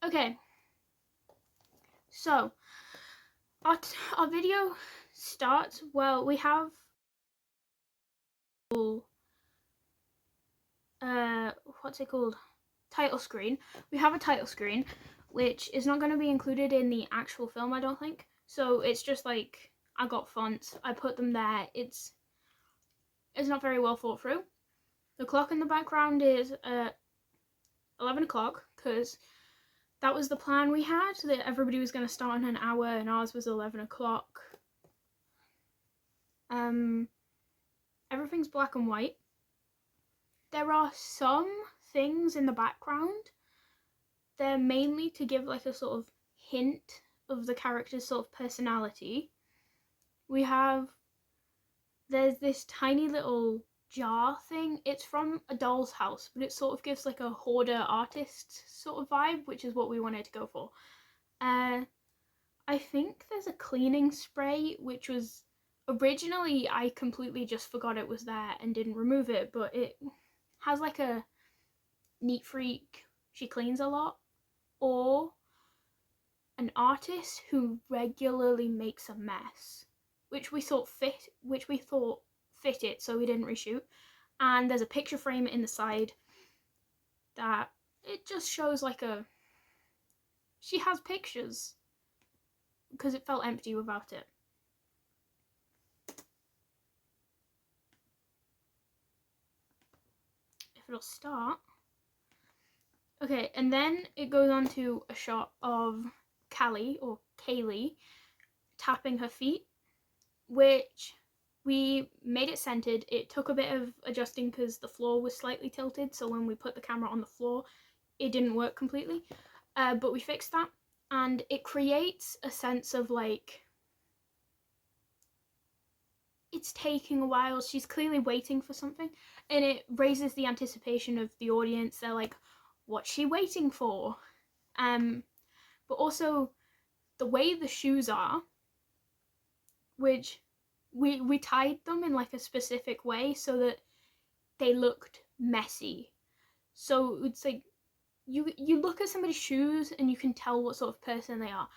Okay, so our video starts. Well, we have what's it called? Title screen. We have a title screen, which is not going to be included in the actual film, I don't think. So it's just like I got fonts, I put them there. It's not very well thought through. The clock in the background is 11 o'clock because that was the plan we had, that everybody was going to start in an hour and ours was 11 o'clock. Everything's black and white. There are some things in the background. They're mainly to give like a sort of hint of the character's sort of personality. There's this tiny little jar thing. It's from a doll's house, but it sort of gives like a hoarder artist sort of vibe, which is what we wanted to go for. I think there's a cleaning spray, which was originally, I completely just forgot it was there and didn't remove it, but it has like a neat freak, she cleans a lot, or an artist who regularly makes a mess, which we thought fitted, so we didn't reshoot. And there's a picture frame in the side that it just shows like she has pictures because it felt empty without it. If it'll start. Okay, and then it goes on to a shot of Callie, or Kaylee, tapping her feet, which we made it centered. It took a bit of adjusting because the floor was slightly tilted, so when we put the camera on the floor, it didn't work completely. But we fixed that, and it creates a sense of like, it's taking a while, she's clearly waiting for something, and it raises the anticipation of the audience. They're like, what's she waiting for? But also the way the shoes are, which we tied them in like a specific way so that they looked messy. So it's like you look at somebody's shoes and you can tell what sort of person they are.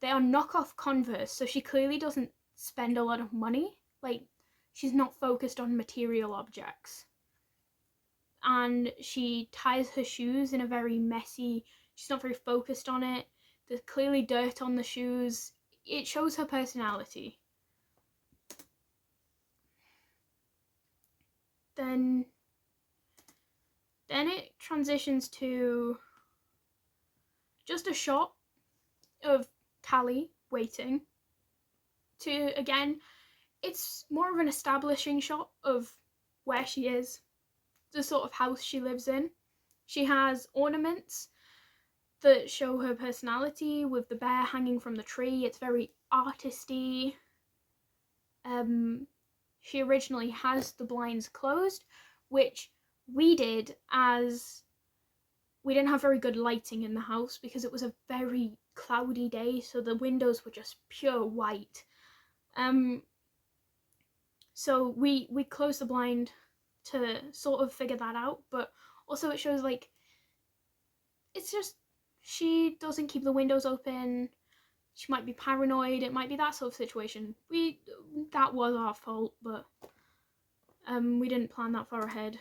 They are knockoff Converse, so she clearly doesn't spend a lot of money. Like, she's not focused on material objects. And she ties her shoes in a very messy, she's not very focused on it. There's clearly dirt on the shoes. It shows her personality. Then it transitions to just a shot of Callie waiting. To, again, it's more of an establishing shot of where she is, the sort of house she lives in. She has ornaments that show her personality, with the bear hanging from the tree. It's very artisty. She originally has the blinds closed, which we did as we didn't have very good lighting in the house because it was a very cloudy day, so the windows were just pure white. So we closed the blind to sort of figure that out, but also it shows like, it's just, she doesn't keep the windows open. She might be paranoid. It might be that sort of situation. That was our fault, but we didn't plan that far ahead.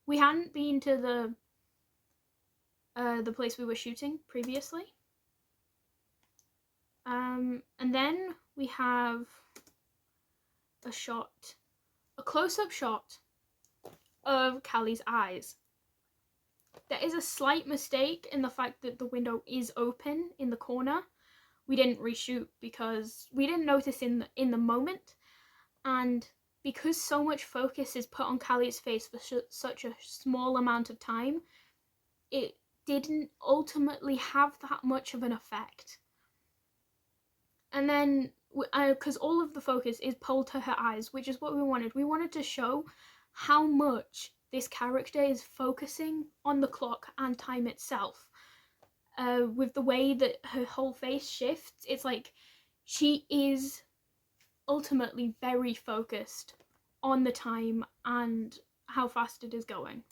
We hadn't been to the place we were shooting previously. And then we have a close-up shot of Callie's eyes. There is a slight mistake in the fact that the window is open in the corner. We didn't reshoot because we didn't notice in the moment, and because so much focus is put on Callie's face for such a small amount of time, it didn't ultimately have that much of an effect. And then, because all of the focus is pulled to her eyes, which is what we wanted. We wanted to show how much this character is focusing on the clock and time itself. With the way that her whole face shifts, it's like she is ultimately very focused on the time and how fast it is going.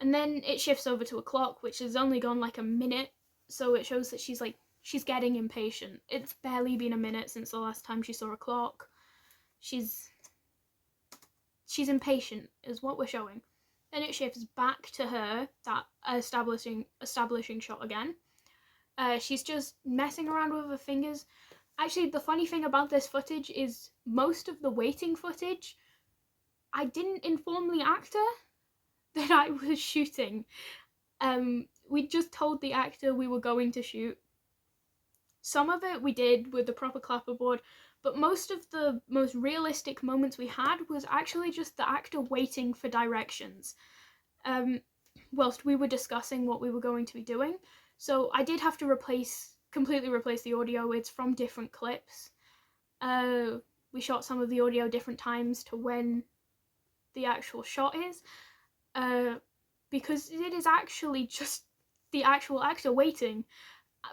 And then it shifts over to a clock, which has only gone like a minute, so it shows that she's getting impatient. It's barely been a minute since the last time she saw a clock. She's impatient is what we're showing. Then it shifts back to her, that establishing shot again. She's just messing around with her fingers. Actually, the funny thing about this footage is most of the waiting footage, I didn't inform the actor that I was shooting. We just told the actor we were going to shoot. Some of it we did with the proper clapperboard, but most of the most realistic moments we had was actually just the actor waiting for directions, whilst we were discussing what we were going to be doing. So I did have to completely replace the audio. It's from different clips. We shot some of the audio different times to when the actual shot is, because it is actually just the actual actor waiting.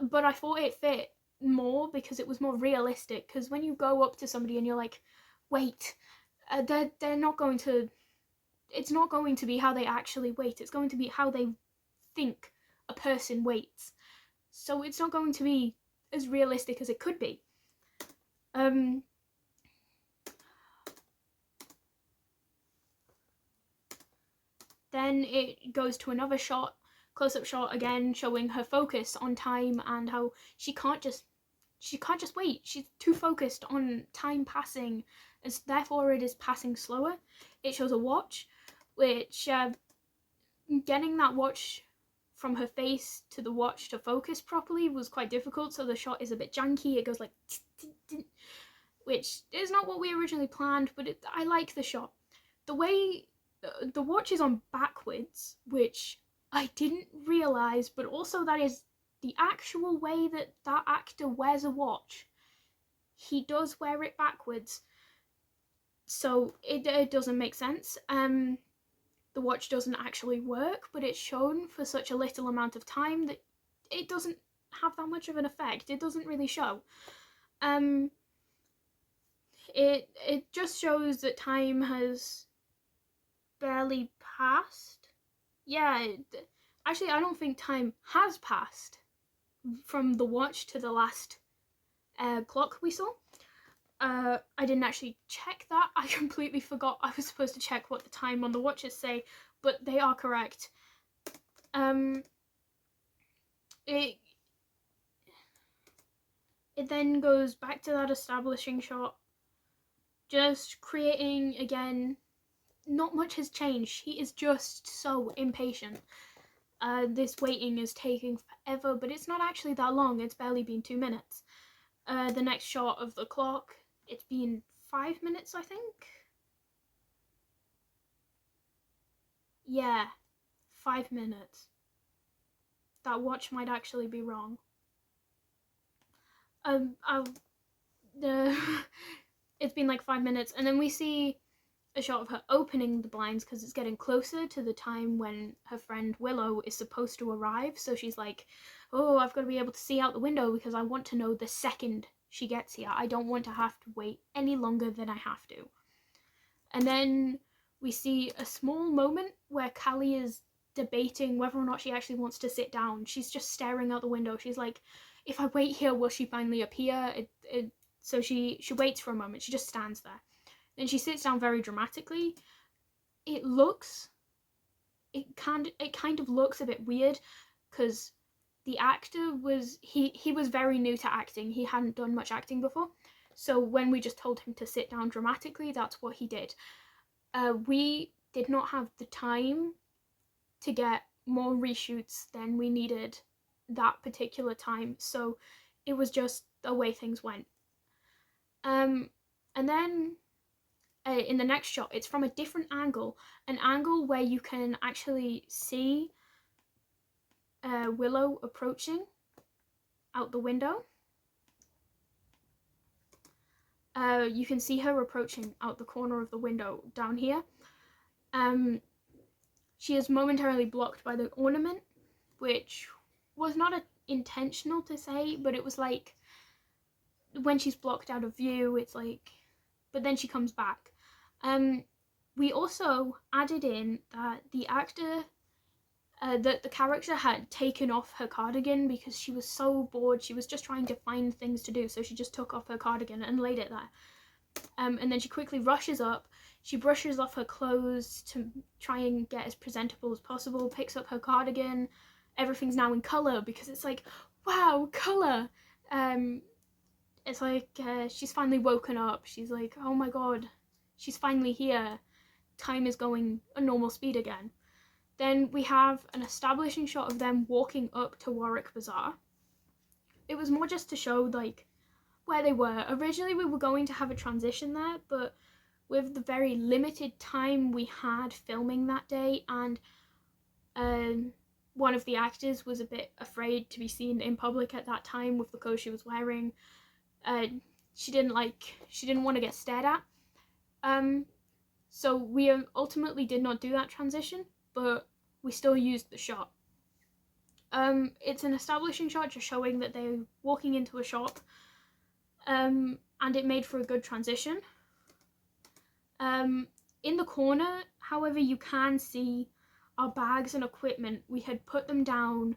But I thought it fit more because it was more realistic, because when you go up to somebody and you're like, wait, they're not going to, it's not going to be how they actually wait, it's going to be how they think a person waits, so it's not going to be as realistic as it could be. Then it goes to another shot, close-up shot again, showing her focus on time and how she can't just wait. She's too focused on time passing, and therefore it is passing slower. It shows a watch, which getting that watch from her face to the watch to focus properly was quite difficult, so the shot is a bit janky. It goes like, which is not what we originally planned, but I like the shot. The way the watch is on backwards, which I didn't realise, but also that is the actual way that actor wears a watch. He does wear it backwards, so it doesn't make sense. The watch doesn't actually work, but it's shown for such a little amount of time that it doesn't have that much of an effect. It doesn't really show. It just shows that time has barely passed. Yeah, actually I don't think time has passed from the watch to the last clock we saw. I didn't actually check that. I completely forgot I was supposed to check what the time on the watches say, but they are correct. It then goes back to that establishing shot, just creating again. Not much has changed. He is just so impatient. This waiting is taking forever, but it's not actually that long. It's barely been 2 minutes. The next shot of the clock, it's been 5 minutes, I think. Yeah, 5 minutes. That watch might actually be wrong. It's been like 5 minutes, and then we see a shot of her opening the blinds because it's getting closer to the time when her friend Willow is supposed to arrive. So she's like, oh, I've got to be able to see out the window because I want to know the second she gets here. I don't want to have to wait any longer than I have to. And then we see a small moment where Callie is debating whether or not she actually wants to sit down. She's just staring out the window. She's like, if I wait here, will she finally appear? So she waits for a moment. She just stands there. Then she sits down very dramatically. It kind of looks a bit weird because the actor was he was very new to acting. He hadn't done much acting before. So when we just told him to sit down dramatically, that's what he did. We did not have the time to get more reshoots than we needed that particular time. So it was just the way things went. And then in the next shot, it's from a different angle, an angle where you can actually see Willow approaching out the window. You can see her approaching out the corner of the window down here. She is momentarily blocked by the ornament, which was not intentional to say, but it was like when she's blocked out of view, it's like, but then she comes back. We also added in that the actor that the character had taken off her cardigan because she was so bored. She was just trying to find things to do, so she just took off her cardigan and laid it there. And then she quickly rushes up. She brushes off her clothes to try and get as presentable as possible, picks up her cardigan. Everything's now in colour because it's like, wow, colour. It's like she's finally woken up. She's like, oh my god, she's finally here. Time is going at normal speed again. Then we have an establishing shot of them walking up to Warwick Bazaar. It was more just to show like where they were. Originally we were going to have a transition there, but with the very limited time we had filming that day, and one of the actors was a bit afraid to be seen in public at that time with the clothes she was wearing. She didn't want to get stared at. So we ultimately did not do that transition, but we still used the shot. It's an establishing shot just showing that they're walking into a shop, and it made for a good transition. In the corner, however, you can see our bags and equipment. We had put them down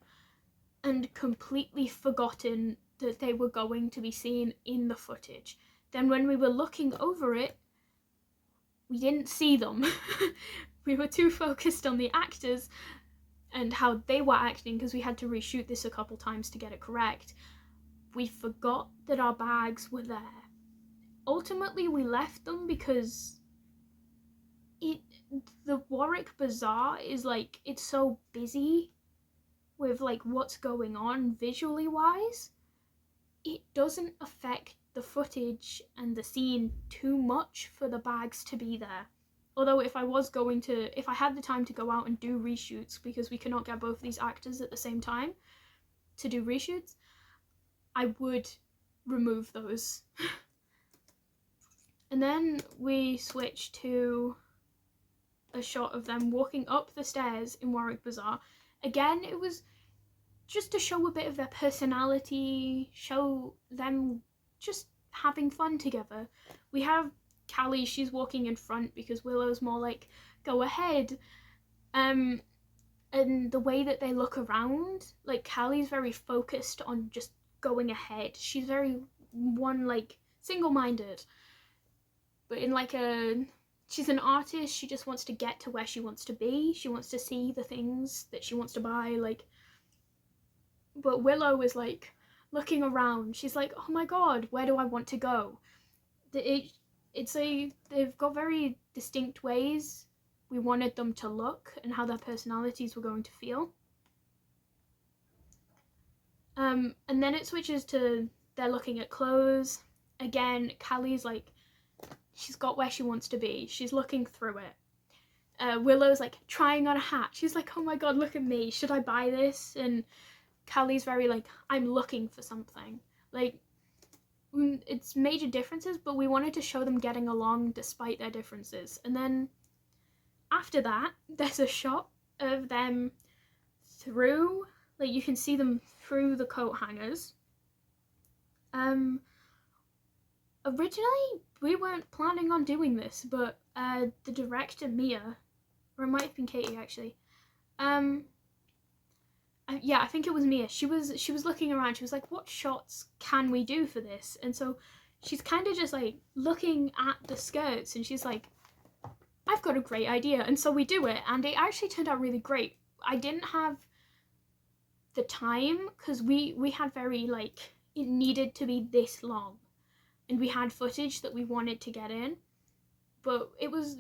and completely forgotten that they were going to be seen in the footage. Then when we were looking over it, we didn't see them. We were too focused on the actors and how they were acting because we had to reshoot this a couple times to get it correct. We forgot that our bags were there. Ultimately, we left them because the Warwick Bazaar is like, it's so busy with like what's going on visually wise. It doesn't affect the footage and the scene too much for the bags to be there. Although if I had the time to go out and do reshoots, because we cannot get both these actors at the same time to do reshoots, I would remove those. And then we switch to a shot of them walking up the stairs in Warwick Bazaar. Again, it was just to show a bit of their personality, show them just having fun together. We have Callie, she's walking in front because Willow's more like, go ahead. And the way that they look around, like Callie's very focused on just going ahead. She's very single-minded. But in she's an artist, she just wants to get to where she wants to be. She wants to see the things that she wants to buy, But Willow is like looking around. She's like, oh my god, where do I want to go? They've got very distinct ways we wanted them to look and how their personalities were going to feel. And then it switches to they're looking at clothes. Again, Callie's like, she's got where she wants to be. She's looking through it. Willow's like trying on a hat. She's like, oh my god, look at me. Should I buy this? And Callie's very like, I'm looking for something. Like, it's major differences, but we wanted to show them getting along despite their differences. And then after that, there's a shot of them through, you can see them through the coat hangers. Originally, we weren't planning on doing this, but the director, Mia, or it might have been Katie actually, I think it was Mia. She was looking around. She was like, what shots can we do for this? And so she's kind of just like looking at the skirts and she's like, I've got a great idea. And so we do it, and it actually turned out really great. I didn't have the time because we had it needed to be this long and we had footage that we wanted to get in. But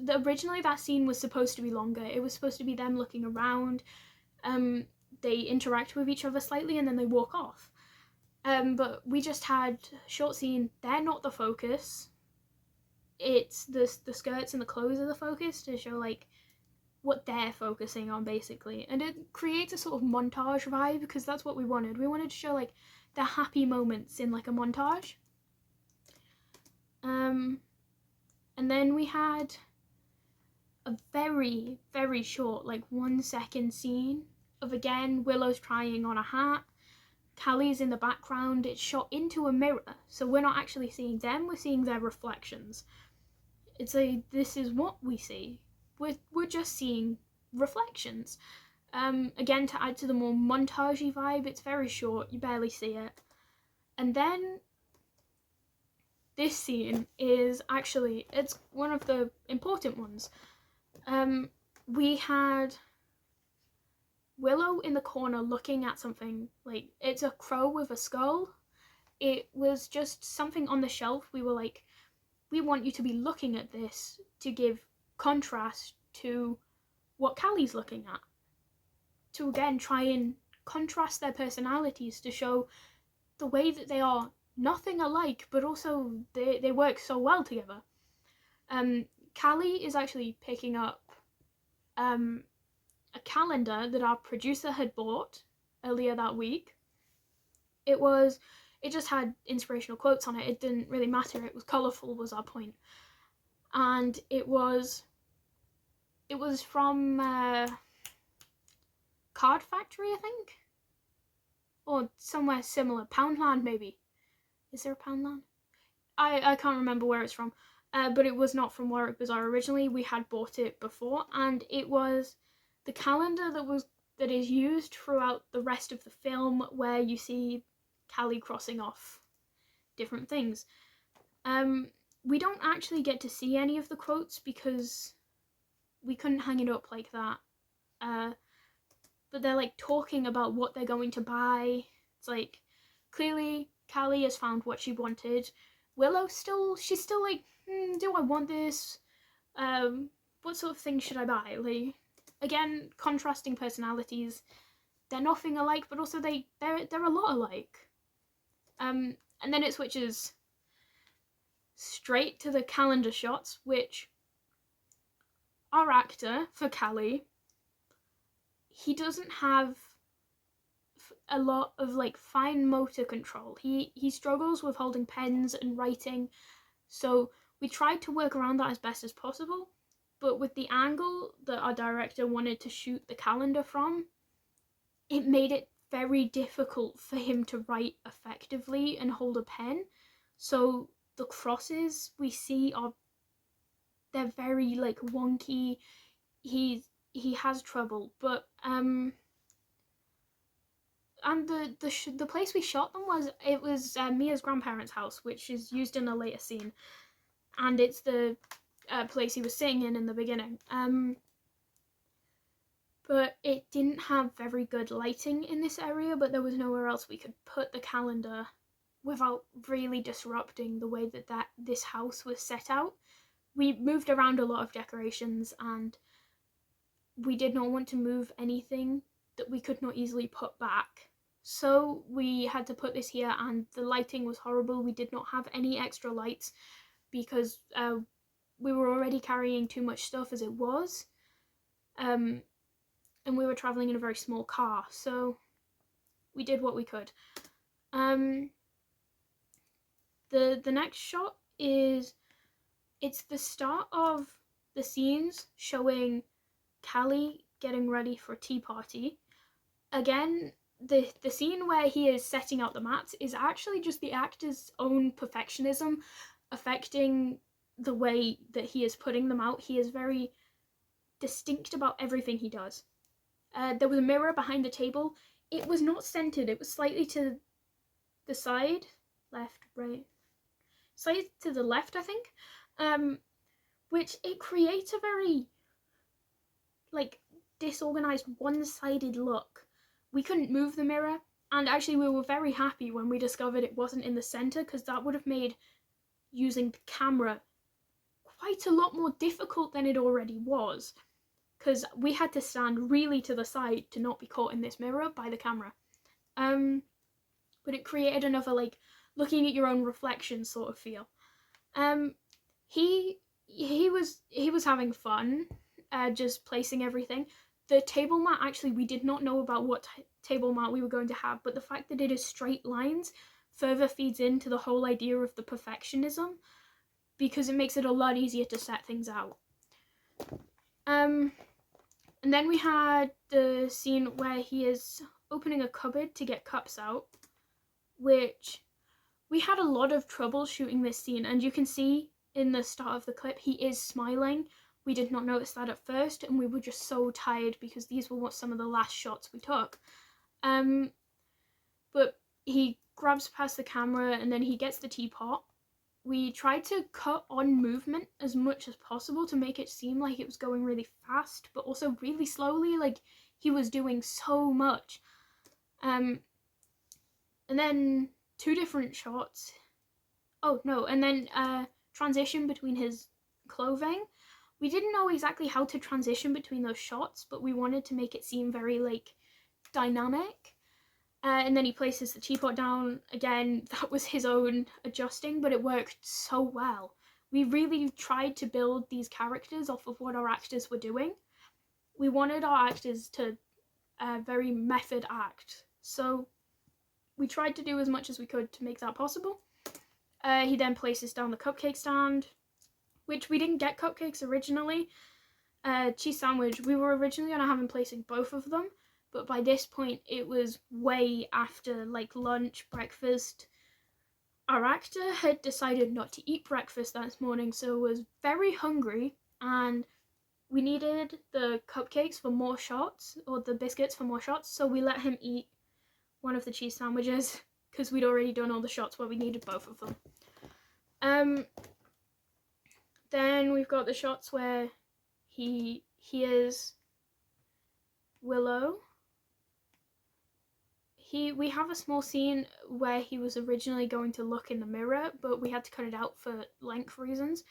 originally that scene was supposed to be longer. It was supposed to be them looking around. They interact with each other slightly and then they walk off. But we just had a short scene. They're not the focus. It's the skirts and the clothes are the focus to show what they're focusing on basically. And it creates a sort of montage vibe because that's what we wanted. We wanted to show the happy moments in a montage. And then we had a very, very short 1 second scene of, again, Willow's trying on a hat. Callie's in the background. It's shot into a mirror, so we're not actually seeing them, we're seeing their reflections. This is what we see. We're just seeing reflections. Again, to add to the more montagey vibe, it's very short, you barely see it. And then this scene is actually, it's one of the important ones. We had Willow in the corner looking at something, like, it's a crow with a skull. It was just something on the shelf. We were like, we want you to be looking at this to give contrast to what Callie's looking at. To again try and contrast their personalities to show the way that they are nothing alike, but also they work so well together. Callie is actually picking up a calendar that our producer had bought earlier that week. It just had inspirational quotes on it. It didn't really matter. It was colourful was our point. And it was from Card Factory, I think? Or somewhere similar. Poundland, maybe. Is there a Poundland? I can't remember where it's from. But it was not from Warwick Bazaar originally. We had bought it before. And it was the calendar that is used throughout the rest of the film, where you see Callie crossing off different things. We don't actually get to see any of the quotes because we couldn't hang it up like that. But they're like talking about what they're going to buy. It's like, clearly Callie has found what she wanted. Willow she's still like, do I want this? What sort of thing should I buy? Like, again, contrasting personalities. They're nothing alike, but also they're a lot alike. And then it switches straight to the calendar shots, which our actor for Callie, he doesn't have a lot of like fine motor control. He struggles with holding pens and writing, so we tried to work around that as best as possible. But with the angle that our director wanted to shoot the calendar from, it made it very difficult for him to write effectively and hold a pen. So the crosses we see they're very like wonky. He has trouble, but and the place we shot them was Mia's grandparents' house, which is used in a later scene, and it's the place he was sitting in the beginning. But it didn't have very good lighting in this area, but there was nowhere else we could put the calendar without really disrupting the way that this house was set out. We moved around a lot of decorations, and we did not want to move anything that we could not easily put back. So we had to put this here, and the lighting was horrible. We did not have any extra lights because we were already carrying too much stuff as it was. And we were traveling in a very small car, so we did what we could. The next shot it's the start of the scenes showing Callie getting ready for a tea party. Again, the scene where he is setting out the mats is actually just the actor's own perfectionism affecting the way that he is putting them out. He is very distinct about everything he does. There was a mirror behind the table. It was not centered. It was slightly to the side, left, right, slightly to the left, I think, which it creates a very like disorganized, one-sided look. We couldn't move the mirror, and actually we were very happy when we discovered it wasn't in the center, because that would have made using the camera quite a lot more difficult than it already was, because we had to stand really to the side to not be caught in this mirror by the camera. But it created another like looking at your own reflection sort of feel. He was having fun, just placing everything. The table mat, actually, we did not know about what table mat we were going to have, but the fact that it is straight lines further feeds into the whole idea of the perfectionism, because it makes it a lot easier to set things out. And then we had the scene where he is opening a cupboard to get cups out, which we had a lot of trouble shooting this scene, and you can see in the start of the clip he is smiling, We did not notice that at first, and we were just so tired because these were some of the last shots we took. But he grabs past the camera and then he gets the teapot. We tried to cut on movement as much as possible to make it seem like it was going really fast, but also really slowly, like he was doing so much. And then 2 different shots. Oh no, and then transition between his clothing. We didn't know exactly how to transition between those shots, but we wanted to make it seem very like dynamic. And then he places the teapot down again. That was his own adjusting, but it worked so well. We really tried to build these characters off of what our actors were doing. We wanted our actors to very method act, so we tried to do as much as we could to make that possible. He then places down the cupcake stand, which we didn't get cupcakes originally. Cheese sandwich, we were originally going to have him placing both of them, but by this point it was way after like lunch, breakfast. Our actor had decided not to eat breakfast that morning, so was very hungry, and we needed the cupcakes for more shots, or the biscuits for more shots, so we let him eat one of the cheese sandwiches because we'd already done all the shots where we needed both of them. Then we've got the shots where he hears Willow. We have a small scene where he was originally going to look in the mirror, but we had to cut it out for length reasons.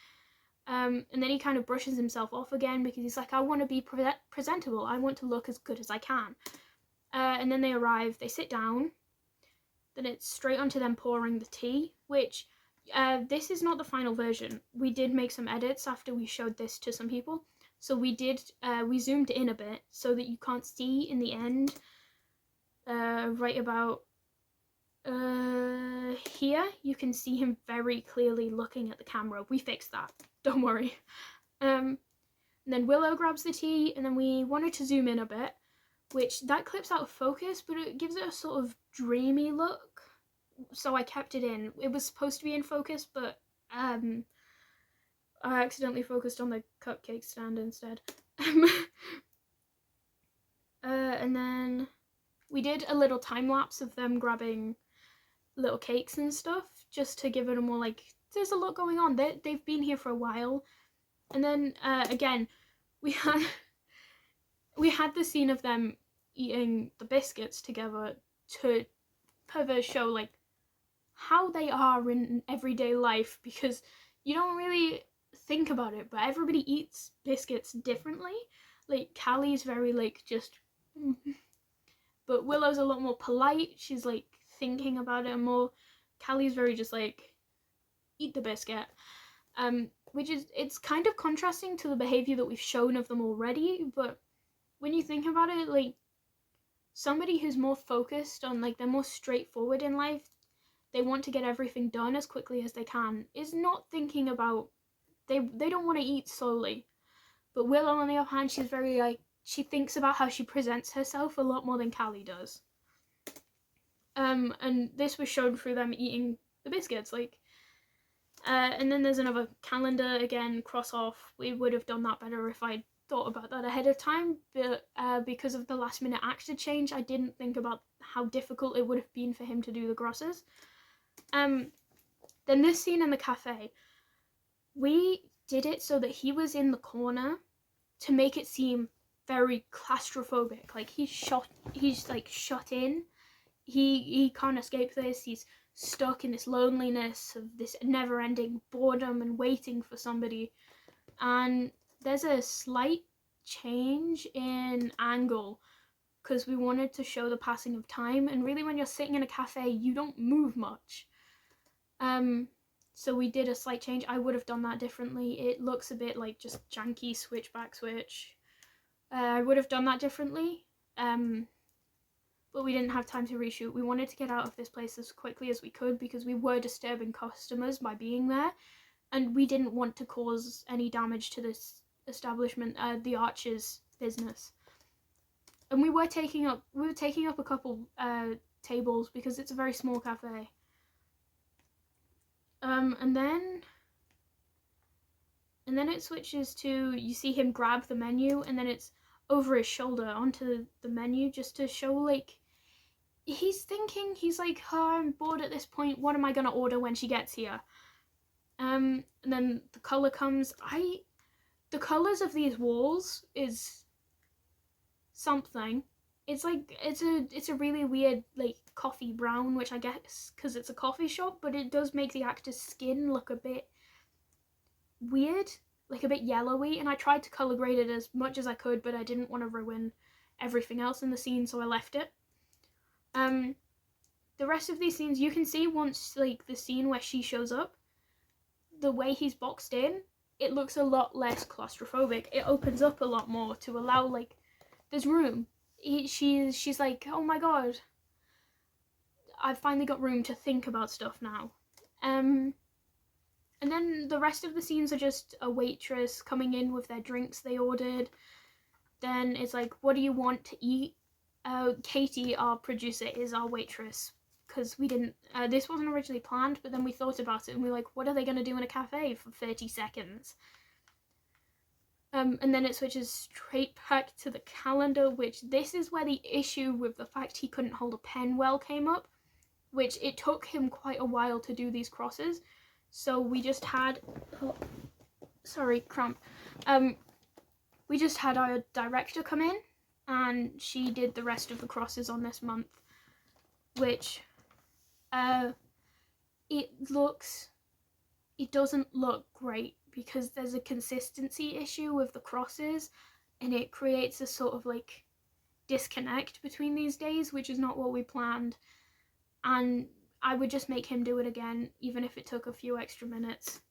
And then he kind of brushes himself off again because he's like, I want to be presentable. I want to look as good as I can. And then they arrive, they sit down. Then it's straight onto them pouring the tea, which this is not the final version. We did make some edits after we showed this to some people. So we zoomed in a bit so that you can't see in the end. Right about here, you can see him very clearly looking at the camera. We fixed that, don't worry. And then Willow grabs the tea, and then we wanted to zoom in a bit, which that clips out of focus, but it gives it a sort of dreamy look, so I kept it in. It was supposed to be in focus, but I accidentally focused on the cupcake stand instead. And then we did a little time lapse of them grabbing little cakes and stuff, just to give it a more like, there's a lot going on. They've been here for a while. And then again, we had the scene of them eating the biscuits together to further show like how they are in everyday life, because you don't really think about it, but everybody eats biscuits differently. Like Callie's very like just but Willow's a lot more polite. She's like thinking about it more. Callie's very just like, eat the biscuit. Which is, it's kind of contrasting to the behavior that we've shown of them already, but when you think about it, like somebody who's more focused on like, they're more straightforward in life, they want to get everything done as quickly as they can, is not thinking about, they don't want to eat slowly. But Willow, on the other hand, she's very like, she thinks about how she presents herself a lot more than Callie does. And this was shown through them eating the biscuits, like, and then there's another calendar, again, cross off. We would have done that better if I'd thought about that ahead of time, but because of the last minute actor change, I didn't think about how difficult it would have been for him to do the grosses. Then this scene in the cafe, we did it so that he was in the corner to make it seem very claustrophobic. Like he's like shut in. He can't escape this. He's stuck in this loneliness of this never-ending boredom and waiting for somebody. And there's a slight change in angle because we wanted to show the passing of time, and really when you're sitting in a cafe you don't move much. So we did a slight change. I would have done that differently. It looks a bit like just janky switch back switch. I would have done that differently, but we didn't have time to reshoot. We wanted to get out of this place as quickly as we could because we were disturbing customers by being there, and we didn't want to cause any damage to this establishment, the Archers business. And we were taking up a couple tables because it's a very small cafe. and then it switches to, you see him grab the menu, and then it's over his shoulder onto the menu, just to show, like, he's thinking, he's like, oh, I'm bored at this point, what am I gonna order when she gets here? And then the color comes. The colors of these walls is something. It's like, it's a really weird, like, coffee brown, which I guess because it's a coffee shop, but it does make the actor's skin look a bit weird, like a bit yellowy, and I tried to color grade it as much as I could, but I didn't want to ruin everything else in the scene, so I left it. The rest of these scenes, you can see once, like, the scene where she shows up, the way he's boxed in, it looks a lot less claustrophobic. It opens up a lot more to allow, like, there's room. She's like, oh my god, I've finally got room to think about stuff now. And then the rest of the scenes are just a waitress coming in with their drinks they ordered. Then it's like, what do you want to eat? Katie, our producer, is our waitress, because we didn't, this wasn't originally planned, but then we thought about it and we were like, what are they going to do in a cafe for 30 seconds? And then it switches straight back to the calendar, which this is where the issue with the fact he couldn't hold a pen well came up, which it took him quite a while to do these crosses. So we just had, we just had our director come in, and she did the rest of the crosses on this month, which, it doesn't look great because there's a consistency issue with the crosses, and it creates a sort of, like, disconnect between these days, which is not what we planned. And I would just make him do it again, even if it took a few extra minutes.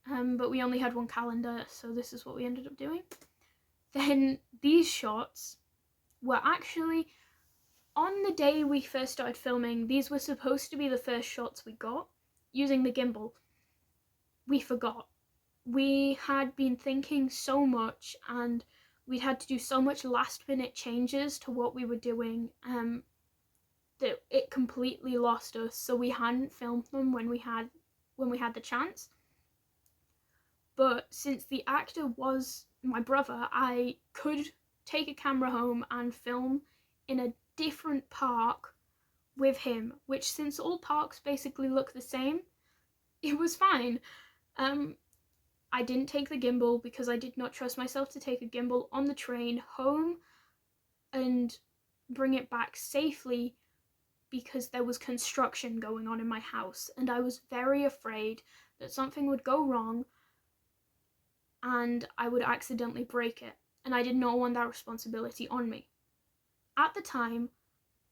But we only had one calendar, so this is what we ended up doing. Then these shots were actually, on the day we first started filming, these were supposed to be the first shots we got using the gimbal. We forgot. We had been thinking so much, and we'd had to do so much last minute changes to what we were doing, that it completely lost us, so we hadn't filmed them when we had the chance. But since the actor was my brother, I could take a camera home and film in a different park with him, which, since all parks basically look the same, it was fine. I didn't take the gimbal because I did not trust myself to take a gimbal on the train home and bring it back safely, because there was construction going on in my house, and I was very afraid that something would go wrong and I would accidentally break it, and I did not want that responsibility on me. At the time,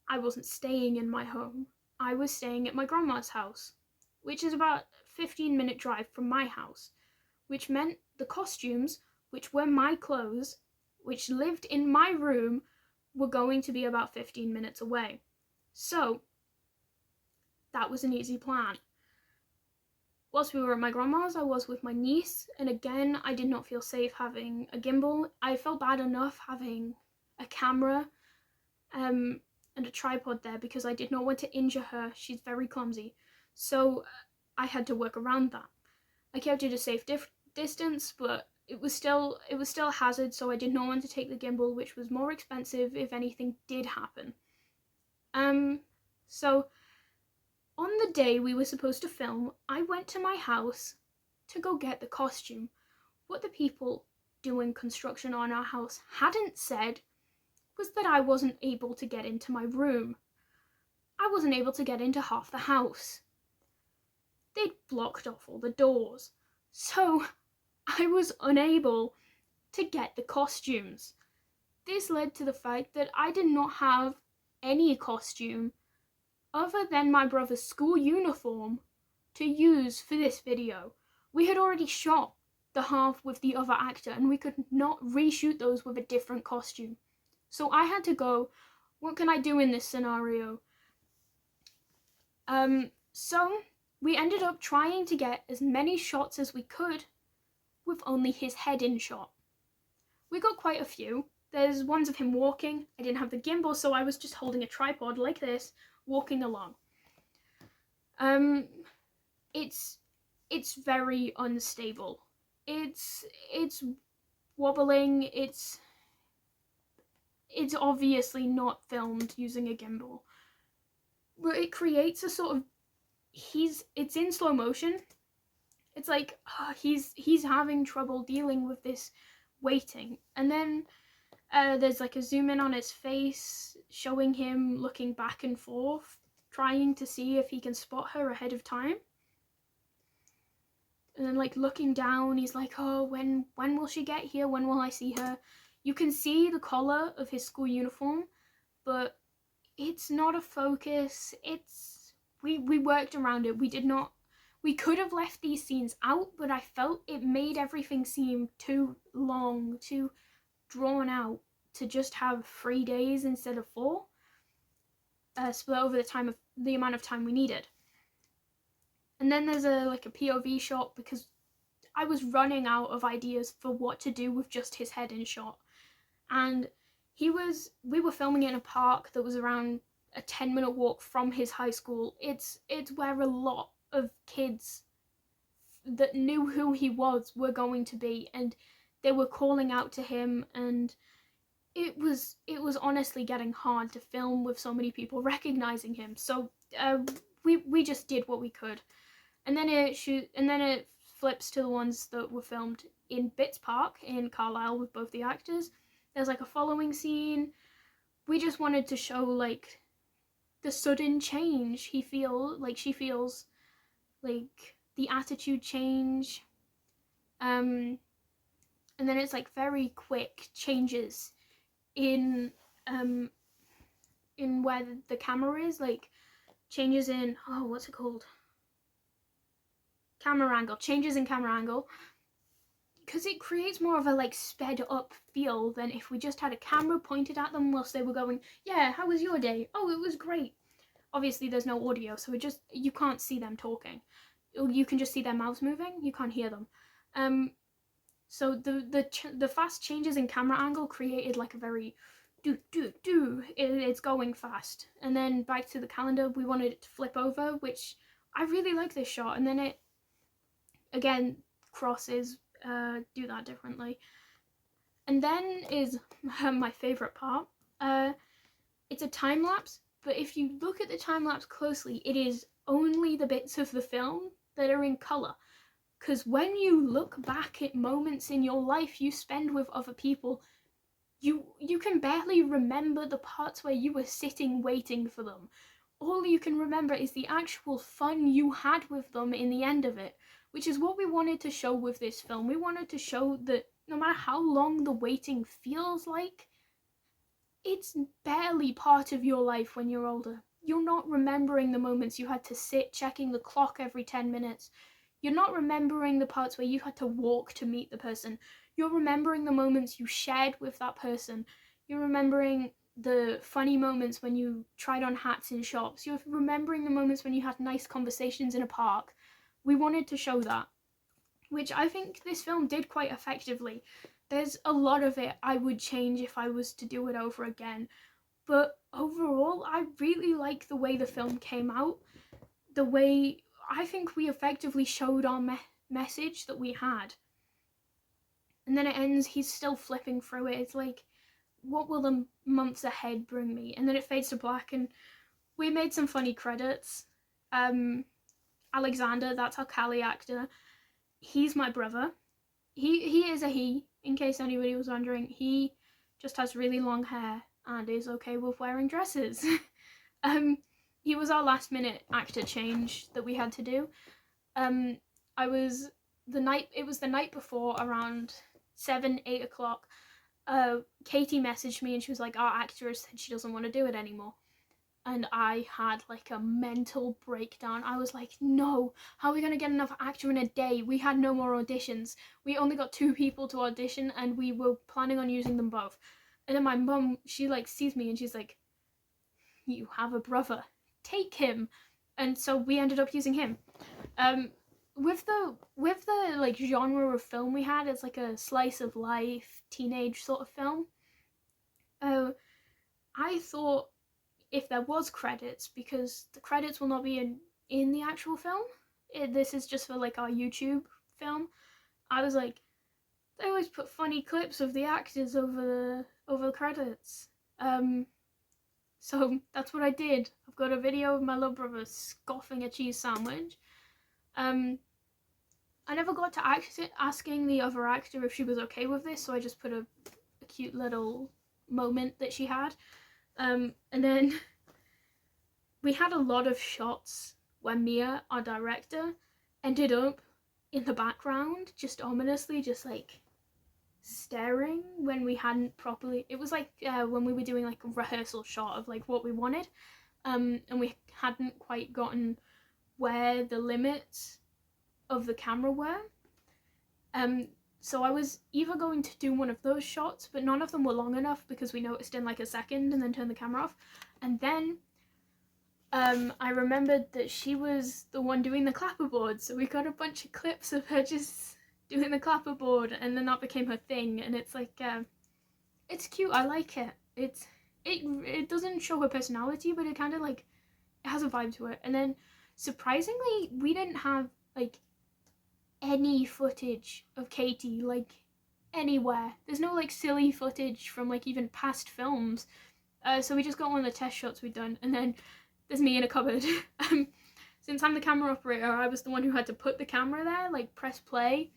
I wasn't staying in my home. I was staying at my grandma's house, which is about a 15-minute drive from my house, which meant the costumes, which were my clothes, which lived in my room, were going to be about 15 minutes away. So that was an easy plan. Whilst we were at my grandma's, I was with my niece, and again, I did not feel safe having a gimbal. I felt bad enough having a camera and a tripod there because I did not want to injure her. She's very clumsy. So I had to work around that. I kept it a safe distance, but it was still a hazard, so I did not want to take the gimbal, which was more expensive if anything did happen. So on the day we were supposed to film, I went to my house to go get the costume. What the people doing construction on our house hadn't said was that I wasn't able to get into my room. I wasn't able to get into half the house. They'd blocked off all the doors, so I was unable to get the costumes. This led to the fact that I did not have any costume other than my brother's school uniform to use for this video. We had already shot the half with the other actor, and we could not reshoot those with a different costume. So I had to go, what can I do in this scenario? So we ended up trying to get as many shots as we could with only his head in shot. We got quite a few. There's ones of him walking. I didn't have the gimbal, so I was just holding a tripod like this, walking along. It's it's very unstable. It's wobbling. It's obviously not filmed using a gimbal, but it creates a sort of it's in slow motion. It's like he's having trouble dealing with this waiting, and then there's like a zoom in on his face showing him looking back and forth, trying to see if he can spot her ahead of time. And then like looking down, he's like, oh, when will she get here? When will I see her? You can see the collar of his school uniform, but it's not a focus. We worked around it. We could have left these scenes out, but I felt it made everything seem too long, too drawn out to just have 3 days instead of 4, split over the amount of time we needed. And then there's a POV shot because I was running out of ideas for what to do with just his head in shot. And we were filming in a park that was around a 10-minute walk from his high school. It's where a lot of kids that knew who he was were going to be, and they were calling out to him, and it was honestly getting hard to film with so many people recognizing him. So we just did what we could, and then it flips to the ones that were filmed in Bits Park in Carlisle with both the actors. There's like a following scene. We just wanted to show like the sudden change she feels, like the attitude change. And then it's like very quick changes in where the camera is, like changes in what's it called? Camera angle. Changes in camera angle. Because it creates more of a like sped up feel than if we just had a camera pointed at them whilst they were going, yeah, how was your day? Oh, it was great. Obviously there's no audio, so you can't see them talking. You can just see their mouths moving, you can't hear them. So the fast changes in camera angle created like a very it's going fast. And then back to the calendar, we wanted it to flip over, which I really like this shot, and then it again crosses do that differently. And then is my favorite part. It's a time lapse, but if you look at the time lapse closely, it is only the bits of the film that are in color. Because when you look back at moments in your life you spend with other people, you can barely remember the parts where you were sitting waiting for them. All you can remember is the actual fun you had with them in the end of it, which is what we wanted to show with this film. We wanted to show that no matter how long the waiting feels like, it's barely part of your life when you're older. You're not remembering the moments you had to sit checking the clock every 10 minutes. You're not remembering the parts where you had to walk to meet the person. You're remembering the moments you shared with that person. You're remembering the funny moments when you tried on hats in shops. You're remembering the moments when you had nice conversations in a park. We wanted to show that, which I think this film did quite effectively. There's a lot of it I would change if I was to do it over again, but overall I really like the way the film came out, the way I think we effectively showed our message that we had. And then it ends, he's still flipping through it. It's like, what will the months ahead bring me? And then it fades to black, and we made some funny credits. Alexander, that's our Callie actor. He's my brother. He is a he, in case anybody was wondering. He just has really long hair and is okay with wearing dresses. He was our last minute actor change that we had to do. It was the night before, around 7-8 o'clock. Katie messaged me and she was like, our actress said she doesn't want to do it anymore. And I had like a mental breakdown. I was like, no, how are we going to get enough actor in a day? We had no more auditions. We only got 2 people to audition and we were planning on using them both. And then my mum, she like sees me and she's like, you have a brother, take him. And so we ended up using him. With the like genre of film we had, it's like a slice of life, teenage sort of film. I thought if there was credits, because the credits will not be in the actual film, this is just for like our YouTube film. I was like, they always put funny clips of the actors over the credits. So that's what I did. I've got a video of my little brother scoffing a cheese sandwich. I never got to asking the other actor if she was okay with this, so I just put a cute little moment that she had. And then we had a lot of shots where Mia, our director, ended up in the background, just ominously, just like staring when we hadn't properly. It was like when we were doing like a rehearsal shot of like what we wanted, and we hadn't quite gotten where the limits of the camera were. So I was either going to do one of those shots, but none of them were long enough because we noticed in like a second and then turned the camera off. And then I remembered that she was the one doing the clapperboard, so we got a bunch of clips of her just doing the clapperboard, and then that became her thing. And it's like, it's cute. I like it. It doesn't show her personality, but it kind of like, it has a vibe to it. And then surprisingly, we didn't have like any footage of Katie, like anywhere. There's no like silly footage from like even past films. So we just got one of the test shots we'd done, and then there's me in a cupboard. Since I'm the camera operator, I was the one who had to put the camera there, like press play,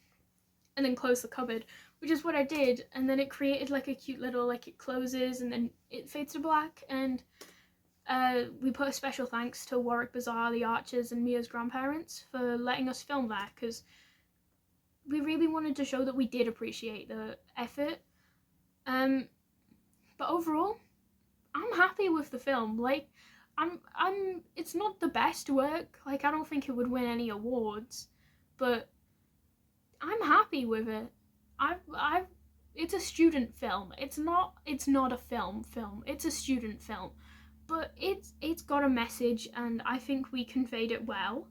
and then close the cupboard, which is what I did. And then it created like a cute little, like it closes and then it fades to black. And we put a special thanks to Warwick Bazaar, the Archers, and Mia's grandparents for letting us film there, because we really wanted to show that we did appreciate the effort. But overall, I'm happy with the film. Like, it's not the best work. Like, I don't think it would win any awards, but I'm happy with it. It's a student film. It's not a film. It's a student film, but it's got a message, and I think we conveyed it well.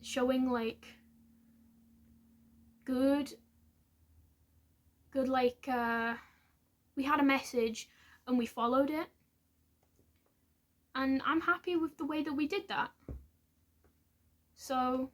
Showing like good like we had a message and we followed it, and I'm happy with the way that we did that. So